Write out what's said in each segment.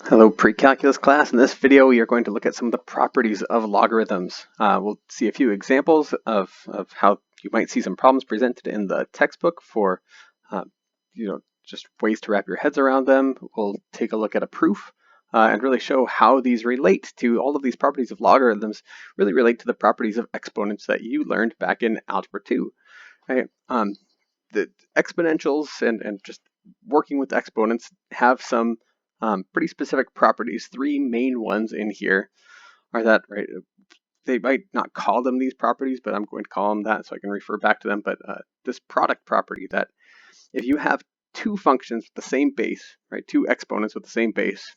Hello, pre-calculus class. In this video, we are going to look at some of the properties of logarithms. We'll see a few examples of how you might see some problems presented in the textbook for, uh, just ways to wrap your heads around them. We'll take a look at a proof and really show how these relate to all of these properties of logarithms, really relate to the properties of exponents that you learned back in Algebra 2. Right? The exponentials and just working with exponents have some pretty specific properties. Three main ones in here are that, right, they might not call them these properties, but I'm going to call them that so I can refer back to them. But this product property, that if you have two functions with the same base, right, two exponents with the same base,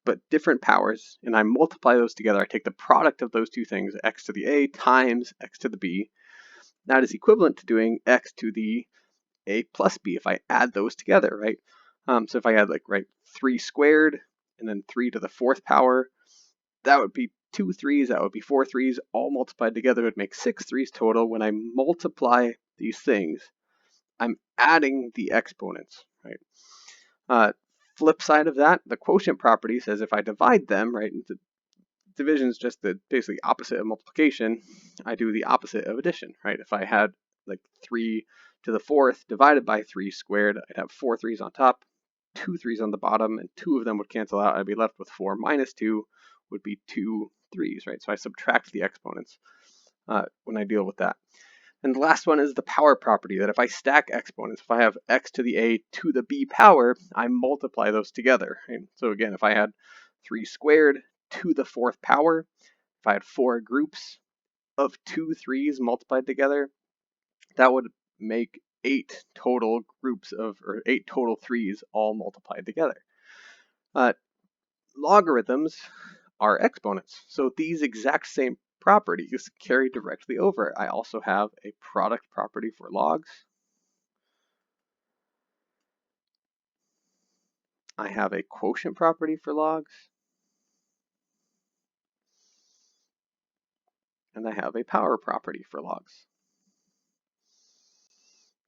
but different powers, and I multiply those together, I take the product of those two things, x to the a times x to the b, that is equivalent to doing x to the a plus b if I add those together, right? So if I add 3 squared and then 3 to the 4th power, that would be 2 3s, that would be 4 3s, all multiplied together would make 6 3s total. When I multiply these things, I'm adding the exponents, right? Flip side of that, the quotient property says if I divide them, right, division is just the basically opposite of multiplication. I do the opposite of addition, right? If I had 3 to the 4th divided by 3 squared, I'd have 4 3s on top, 2 3s on the bottom, and 2 of them would cancel out. I'd be left with 4 minus 2 would be 2 3s, right? So I subtract the exponents when I deal with that. And the last one is the power property, that if I stack exponents, if I have x to the a to the b power, I multiply those together. Right? So again, if I had 3 squared to the 4th power, if I had 4 groups of 2 3s multiplied together, that would make 8 total groups of, or 8 total 3s all multiplied together. Logarithms are exponents, so these exact same properties carry directly over. I also have a product property for logs. I have a quotient property for logs. And I have a power property for logs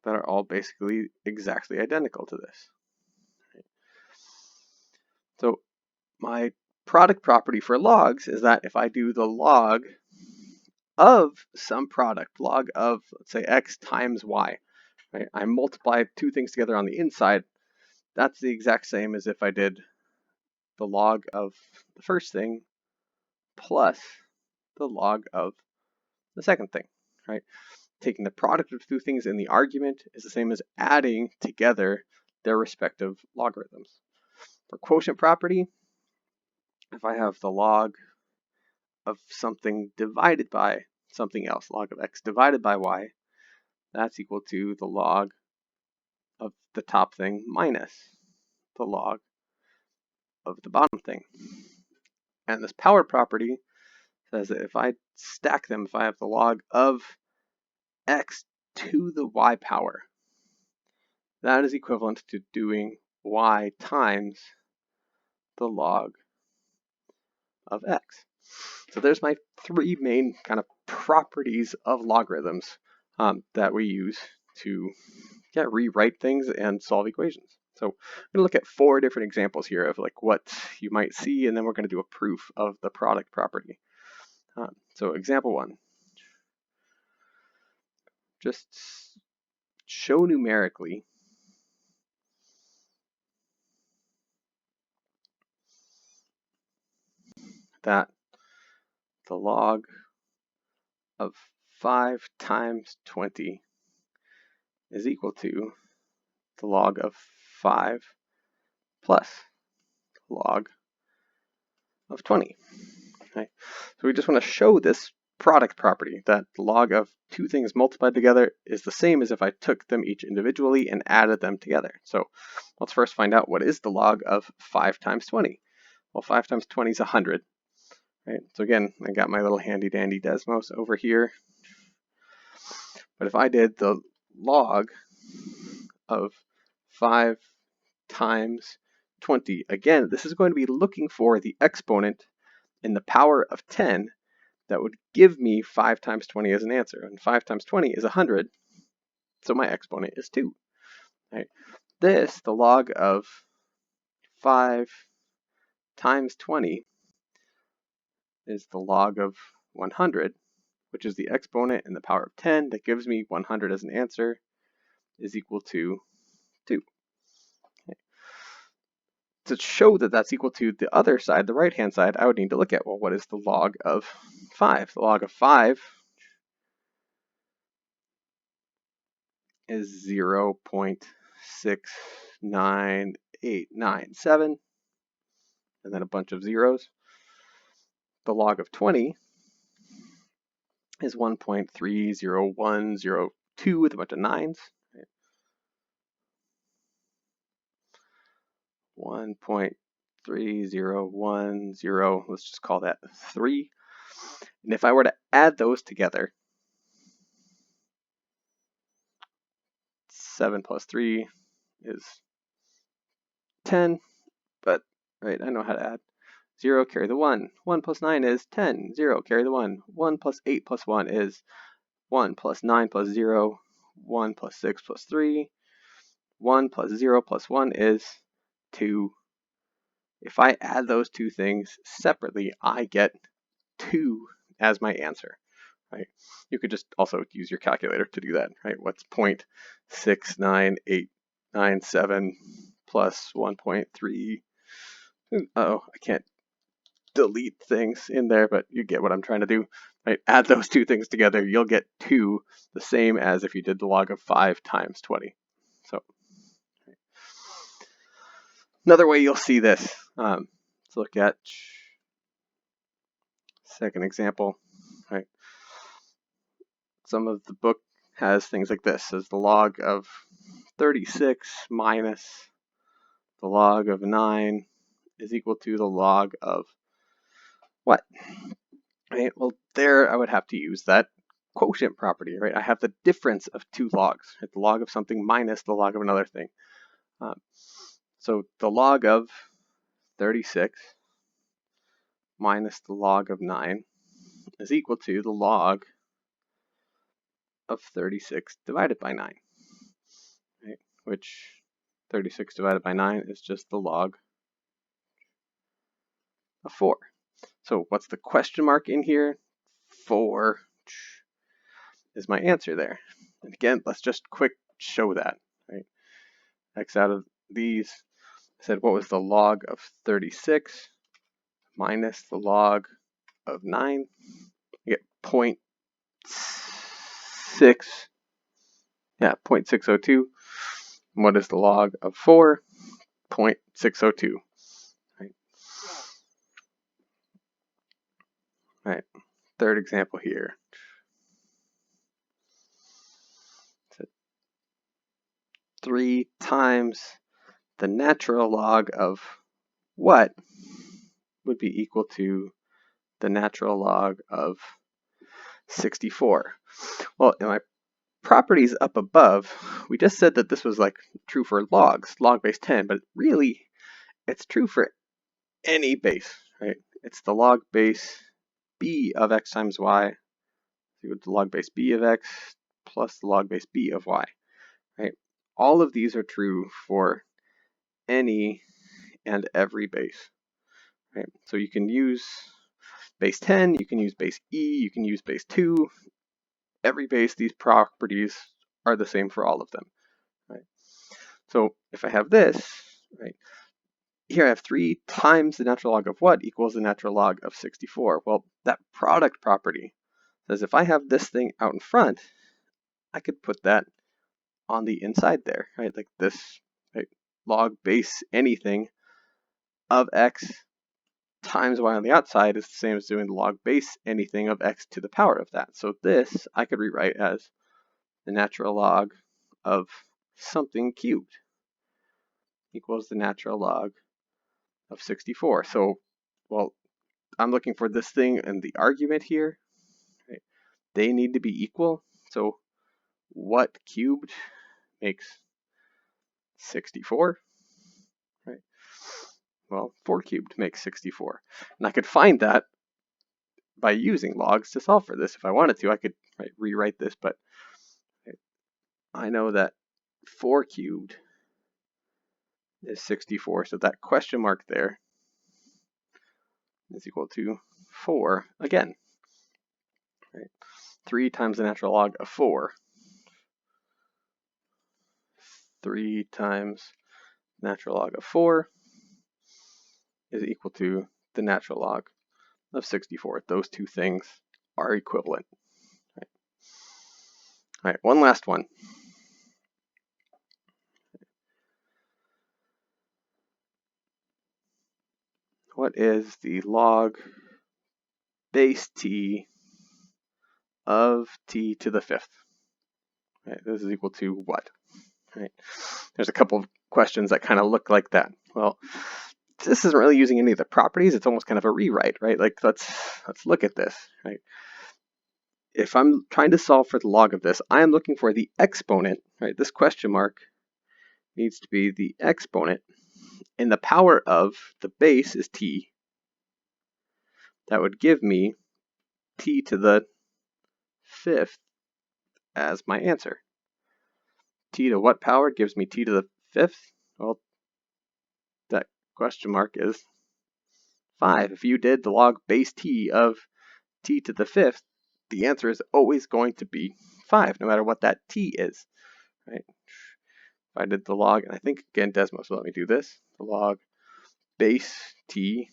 that are all basically exactly identical to this. So my product property for logs is that if I do the log of some product, log of, let's say, x times y, right? I multiply two things together on the inside. That's the exact same as if I did the log of the first thing plus the log of the second thing, right? Taking the product of two things in the argument is the same as adding together their respective logarithms. For quotient property, if I have the log of something divided by something else, log of x divided by y, that's equal to the log of the top thing minus the log of the bottom thing. And this power property says that if I stack them, if I have the log of x to the y power, that is equivalent to doing y times the log of x. So there's my three main kind of properties of logarithms that we use to rewrite things and solve equations. So I'm going to look at 4 different examples here of what you might see, and then we're going to do a proof of the product property. So example 1. Just show numerically that the log of 5 times 20 is equal to the log of 5 plus the log of 20. Okay? So we just want to show this product property, that the log of two things multiplied together is the same as if I took them each individually and added them together. So let's first find out what is the log of 5 times 20. Well, 5 times 20 is 100. Right? So again, I got my little handy dandy Desmos over here. But if I did the log of 5 times 20, again, this is going to be looking for the exponent in the power of 10 that would give me 5 times 20 as an answer. And 5 times 20 is 100, so my exponent is 2. Right? This, the log of 5 times 20 is the log of 100, which is the exponent in the power of 10 that gives me 100 as an answer, is equal to 2. Okay. To show that that's equal to the other side, the right-hand side, I would need to look at, well, what is the log of 5? The log of 5 is 0.69897, and then a bunch of zeros. The log of 20 is 1.30102 with a bunch of 9s. 1.3010, let's just call that 3. And if I were to add those together, 7 plus 3 is 10, but right, I know how to add. 0, carry the 1. 1 plus 9 is 10. 0, carry the 1. 1 plus 8 plus 1 is 1 plus 9 plus 0. 1 plus 6 plus 3. 1 plus 0 plus 1 is 2. If I add those two things separately, I get 2 as my answer. Right? You could just also use your calculator to do that. Right? What's 0.69897 plus 1.3? Oh, I can't delete things in there, but you get what I'm trying to do. Right? Add those two things together, you'll get 2, the same as if you did the log of 5 times 20. So another way you'll see this, let's look at second example. Right? Some of the book has things like this, as the log of 36 minus the log of 9 is equal to the log of what? Right? Well, there I would have to use that quotient property, right? I have the difference of two logs, right? The log of something minus the log of another thing. So the log of 36 minus the log of 9 is equal to the log of 36 divided by 9, right? Which 36 divided by 9 is just the log of 4. So what's the question mark in here? 4 is my answer there. And again, let's just quick show that. Right? X out of these. I said, what was the log of 36 minus the log of 9? You get 0.6. Yeah, 0.602. And what is the log of 4? 0.602. Right. Right. Third example here. 3 times the natural log of what would be equal to the natural log of 64? Well, in my properties up above, we just said that this was like true for logs, log base 10, but really it's true for any base, right? It's the log base b of x times y equal to log base b of x plus the log base b of y, right? All of these are true for any and every base, right? So you can use base 10, you can use base e, you can use base 2. Every base, these properties are the same for all of them, right? So if I have this, right, here I have 3 times the natural log of what equals the natural log of 64. Well, that product property says if I have this thing out in front, I could put that on the inside there, right? Like this, right? Log base anything of x times y on the outside is the same as doing the log base anything of x to the power of that. So this I could rewrite as the natural log of something cubed equals the natural log of 64. So, well, I'm looking for this thing and the argument here. Right? They need to be equal. So what cubed makes 64? Right? Well, 4 cubed makes 64. And I could find that by using logs to solve for this. If I wanted to, I could rewrite this, but I know that 4 cubed is 64. So that question mark there is equal to 4 again. Right? 3 times the natural log of 4. 3 times natural log of 4 is equal to the natural log of 64. Those two things are equivalent. Right? All right, one last one. What is the log base t of t to the 5th? Right, this is equal to what? Right. There's a couple of questions that kind of look like that. Well, this isn't really using any of the properties. It's almost kind of a rewrite, right? Like let's look at this, right? If I'm trying to solve for the log of this, I am looking for the exponent, right? This question mark needs to be the exponent in the power of the base is t. That would give me t to the 5th as my answer. T to what power gives me t to the 5th? Well, that question mark is 5. If you did the log base t of t to the 5th, the answer is always going to be 5, no matter what that t is. Right? If I did the log, and I think again Desmos will let me do this, the log base t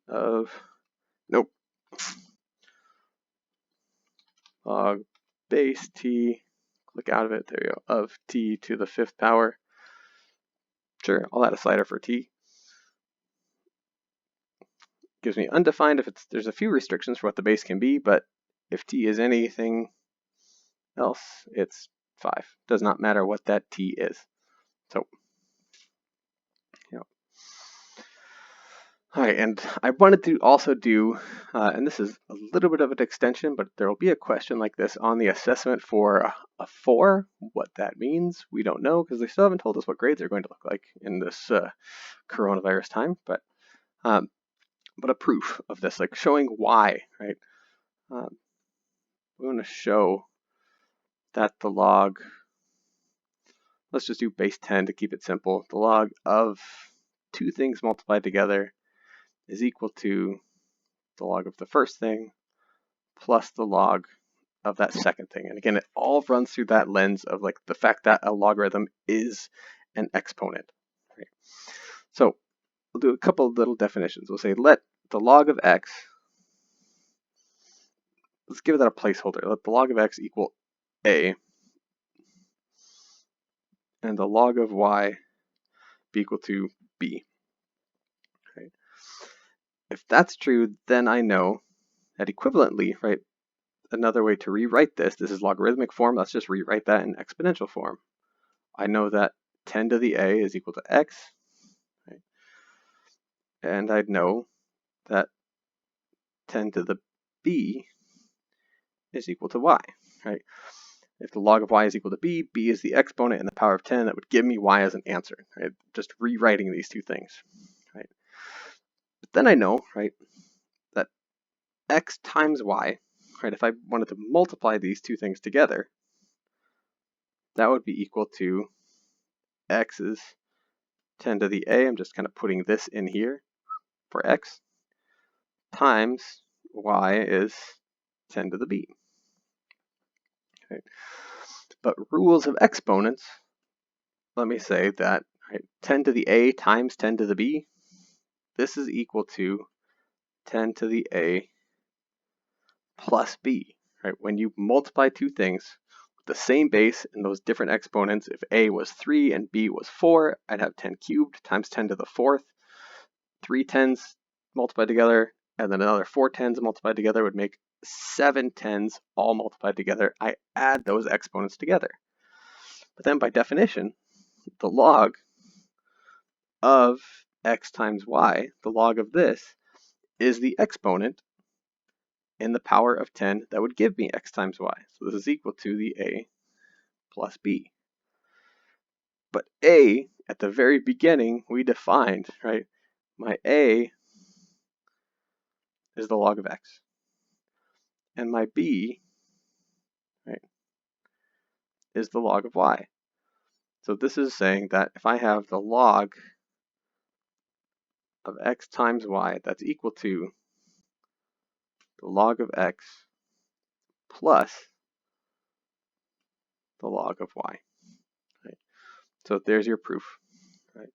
of, nope, log base t, click out of it, there you go, of t to the 5th power. Sure, I'll add a slider for t. Gives me undefined if there's a few restrictions for what the base can be, but if t is anything else, it's 5. Does not matter what that t is. So, all right, and I wanted to also do, and this is a little bit of an extension, but there will be a question like this on the assessment for a 4. What that means, we don't know because they still haven't told us what grades are going to look like in this coronavirus time. But a proof of this, like showing why, right? We want to show that the log, let's just do base 10 to keep it simple. The log of two things multiplied together is equal to the log of the first thing plus the log of that second thing. And again, it all runs through that lens of like the fact that a logarithm is an exponent. Right? So we'll do a couple of little definitions. We'll say let the log of x, let's give that a placeholder. Let the log of x equal a, and the log of y be equal to b. Right? If that's true, then I know that equivalently, right, another way to rewrite this is logarithmic form. Let's just rewrite that in exponential form. I know that 10 to the a is equal to x, right? And I'd know that 10 to the b is equal to y, right? If the log of y is equal to b, b is the exponent in the power of 10. That would give me y as an answer, right? Just rewriting these two things, right? But then I know, right, that x times y, right, if I wanted to multiply these two things together, that would be equal to x is 10 to the a, I'm just kind of putting this in here for x, times y is 10 to the b. Okay. But rules of exponents, let me say that, right, 10 to the a times 10 to the b, this is equal to 10 to the a plus b. Right? When you multiply two things with the same base and those different exponents, if a was 3 and b was 4, I'd have 10 cubed times 10 to the 4th. 3 tens multiplied together, and then another 4 tens multiplied together would make 7 tens all multiplied together. I add those exponents together. But then by definition, the log of x times y, the log of this, is the exponent in the power of 10 that would give me x times y. So this is equal to the a plus b. But a, at the very beginning, we defined, right, my a is the log of x. And my b, right, is the log of y. So this is saying that if I have the log of x times y, that's equal to the log of x plus the log of y. Right? So there's your proof. Right?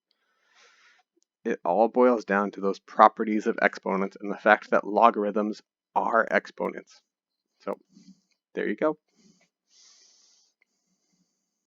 It all boils down to those properties of exponents and the fact that logarithms are exponents. So there you go.